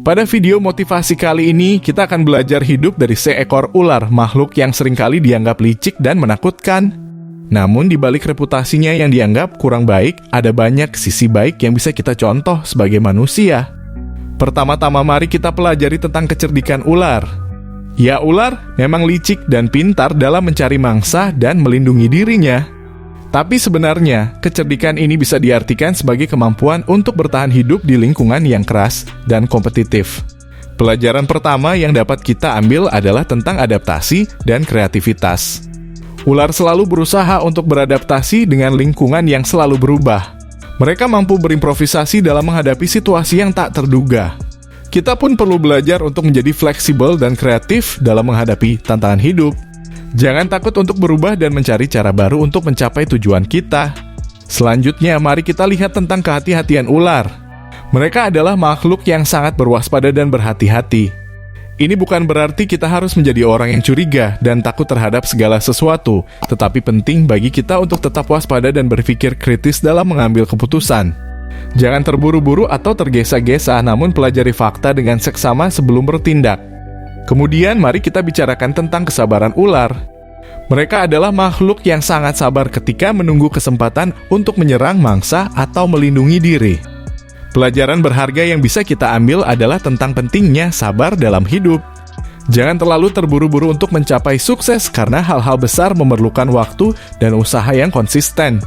Pada video motivasi kali ini, kita akan belajar hidup dari seekor ular, makhluk yang seringkali dianggap licik dan menakutkan. Namun di balik reputasinya yang dianggap kurang baik, ada banyak sisi baik yang bisa kita contoh sebagai manusia. Pertama-tama mari kita pelajari tentang kecerdikan ular. Ya, ular memang licik dan pintar dalam mencari mangsa dan melindungi dirinya. Tapi sebenarnya, kecerdikan ini bisa diartikan sebagai kemampuan untuk bertahan hidup di lingkungan yang keras dan kompetitif. Pelajaran pertama yang dapat kita ambil adalah tentang adaptasi dan kreativitas. Ular selalu berusaha untuk beradaptasi dengan lingkungan yang selalu berubah. Mereka mampu berimprovisasi dalam menghadapi situasi yang tak terduga. Kita pun perlu belajar untuk menjadi fleksibel dan kreatif dalam menghadapi tantangan hidup. Jangan takut untuk berubah dan mencari cara baru untuk mencapai tujuan kita. Selanjutnya, mari kita lihat tentang kehati-hatian ular. Mereka adalah makhluk yang sangat berwaspada dan berhati-hati. Ini bukan berarti kita harus menjadi orang yang curiga dan takut terhadap segala sesuatu, tetapi penting bagi kita untuk tetap waspada dan berpikir kritis dalam mengambil keputusan. Jangan terburu-buru atau tergesa-gesa, namun pelajari fakta dengan seksama sebelum bertindak. Kemudian, mari kita bicarakan tentang kesabaran ular. Mereka adalah makhluk yang sangat sabar ketika menunggu kesempatan untuk menyerang mangsa atau melindungi diri. Pelajaran berharga yang bisa kita ambil adalah tentang pentingnya sabar dalam hidup. Jangan terlalu terburu-buru untuk mencapai sukses karena hal-hal besar memerlukan waktu dan usaha yang konsisten.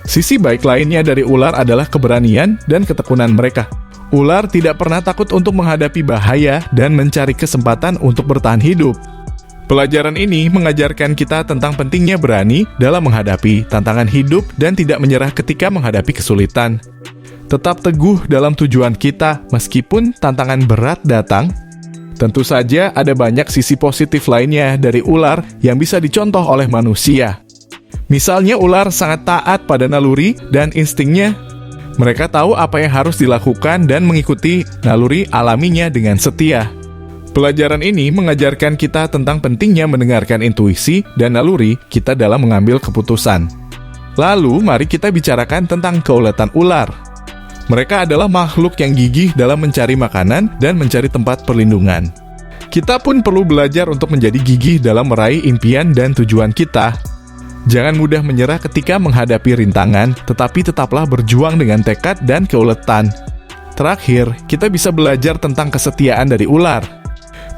Sisi baik lainnya dari ular adalah keberanian dan ketekunan mereka. Ular tidak pernah takut untuk menghadapi bahaya dan mencari kesempatan untuk bertahan hidup. Pelajaran ini mengajarkan kita tentang pentingnya berani dalam menghadapi tantangan hidup dan tidak menyerah ketika menghadapi kesulitan. Tetap teguh dalam tujuan kita meskipun tantangan berat datang. Tentu saja ada banyak sisi positif lainnya dari ular yang bisa dicontoh oleh manusia. Misalnya ular sangat taat pada naluri dan instingnya. Mereka tahu apa yang harus dilakukan dan mengikuti naluri alaminya dengan setia. Pelajaran ini mengajarkan kita tentang pentingnya mendengarkan intuisi dan naluri kita dalam mengambil keputusan. Lalu, mari kita bicarakan tentang keuletan ular. Mereka adalah makhluk yang gigih dalam mencari makanan dan mencari tempat perlindungan. Kita pun perlu belajar untuk menjadi gigih dalam meraih impian dan tujuan kita. Jangan mudah menyerah ketika menghadapi rintangan, tetapi tetaplah berjuang dengan tekad dan keuletan. Terakhir, kita bisa belajar tentang kesetiaan dari ular.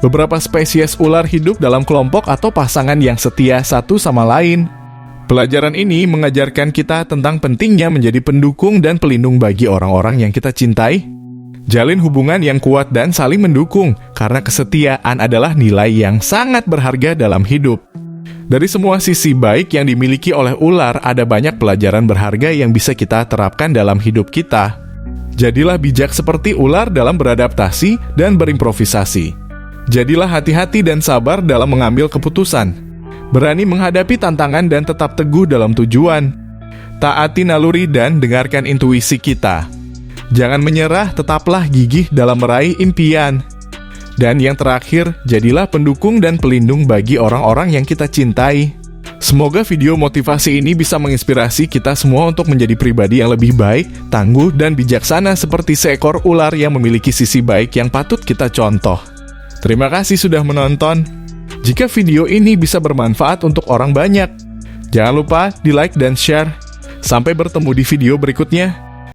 Beberapa spesies ular hidup dalam kelompok atau pasangan yang setia satu sama lain. Pelajaran ini mengajarkan kita tentang pentingnya menjadi pendukung dan pelindung bagi orang-orang yang kita cintai. Jalin hubungan yang kuat dan saling mendukung, karena kesetiaan adalah nilai yang sangat berharga dalam hidup. Dari semua sisi baik yang dimiliki oleh ular, ada banyak pelajaran berharga yang bisa kita terapkan dalam hidup kita. Jadilah bijak seperti ular dalam beradaptasi dan berimprovisasi. Jadilah hati-hati dan sabar dalam mengambil keputusan. Berani menghadapi tantangan dan tetap teguh dalam tujuan. Taati naluri dan dengarkan intuisi kita. Jangan menyerah, tetaplah gigih dalam meraih impian. Dan yang terakhir, jadilah pendukung dan pelindung bagi orang-orang yang kita cintai. Semoga video motivasi ini bisa menginspirasi kita semua untuk menjadi pribadi yang lebih baik, tangguh, dan bijaksana seperti seekor ular yang memiliki sisi baik yang patut kita contoh. Terima kasih sudah menonton. Jika video ini bisa bermanfaat untuk orang banyak, jangan lupa di like dan share. Sampai bertemu di video berikutnya.